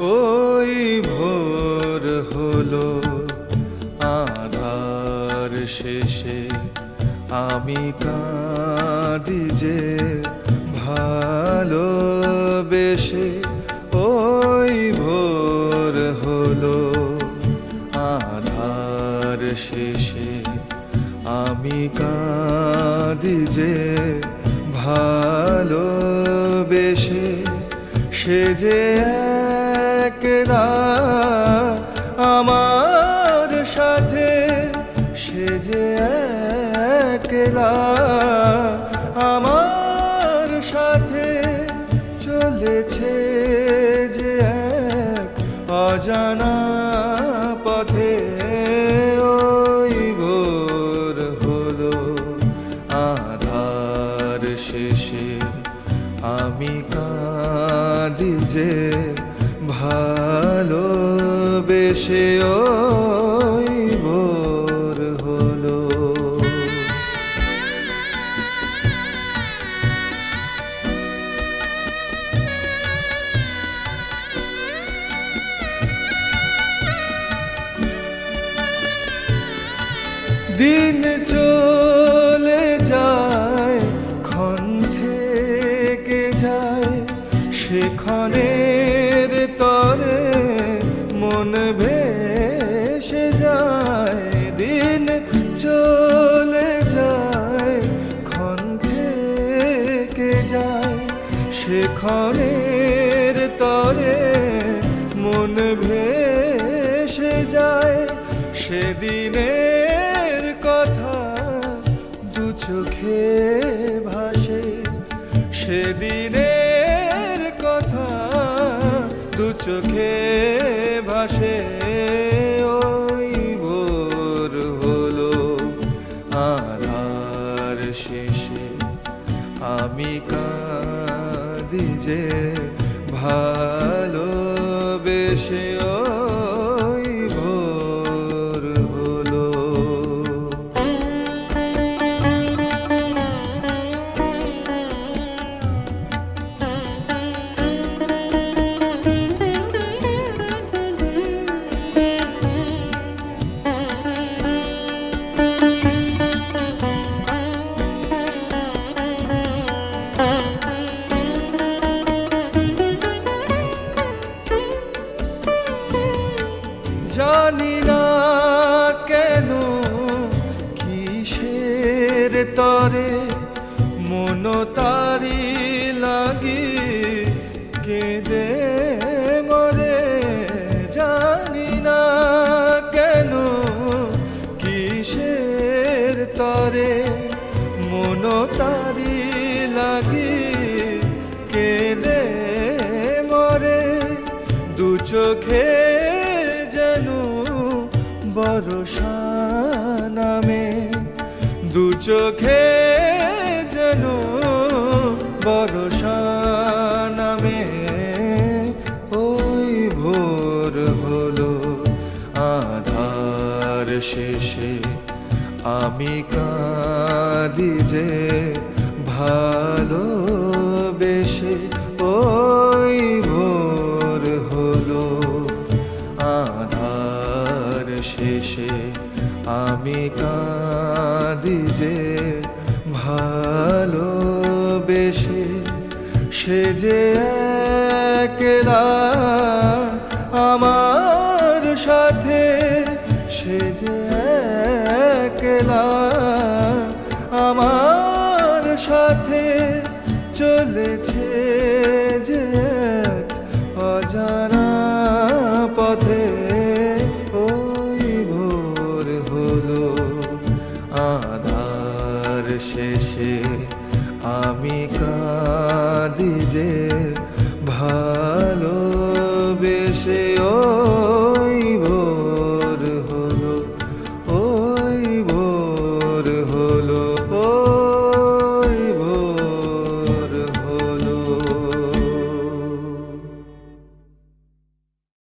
ওই ভোর হলো আধার শেষে আমি কাঁদি যে ভালোবেসে। ওই ভোর হলো আধার শেষে আমি কাঁদি যে ভালোবেসে। সে যে একলা আমার সাথে, সে যে একলা আমার সাথে চলেছে যে এক অজানা পথে। ওই ভোর হলো আধার শেষে আমি কাঁদি যে ভালোবেসে। ওই ভোর হলো দিন চলে যায়, ক্ষণ থেকে যায়, সেক্ষণের তরে মন ভেসে যায়। দিন চলে যায়, ক্ষণ থেকে যায়, সেক্ষণের তরে মন ভেসে যায়। সেদিনের কথা দু চোখে ভাসে, সেদিনের কথা দু চোখে ভাসে। ওই ভোর হলো আধার শেষে আমি কাঁদি যে ভালোবেসে। ওই ভোর হলো জানি না কেন কিসের তরে মন তারি লাগি কেঁদে মরে। জানি না কেন কিসের তরে মন তারি লাগি কেঁদে মরে। দু চোখে যেন বর্ষা নামে, দু চোখে যেন বর্ষা নামে। ওই ভোর হলো আধার শেষে আমি কাঁদি যে ভালোবেসে। ওই ভোর হলো আধার শেষে আমি কাঁদি যে ভালোবেসে। সে যে একলা আমার সাথে, সে যে একলা আমার সাথে চলেছে যে এক অজানা পথে। ওই ভোর হলো আধার শেষে আমি কাঁদি যে ভালোবেসে।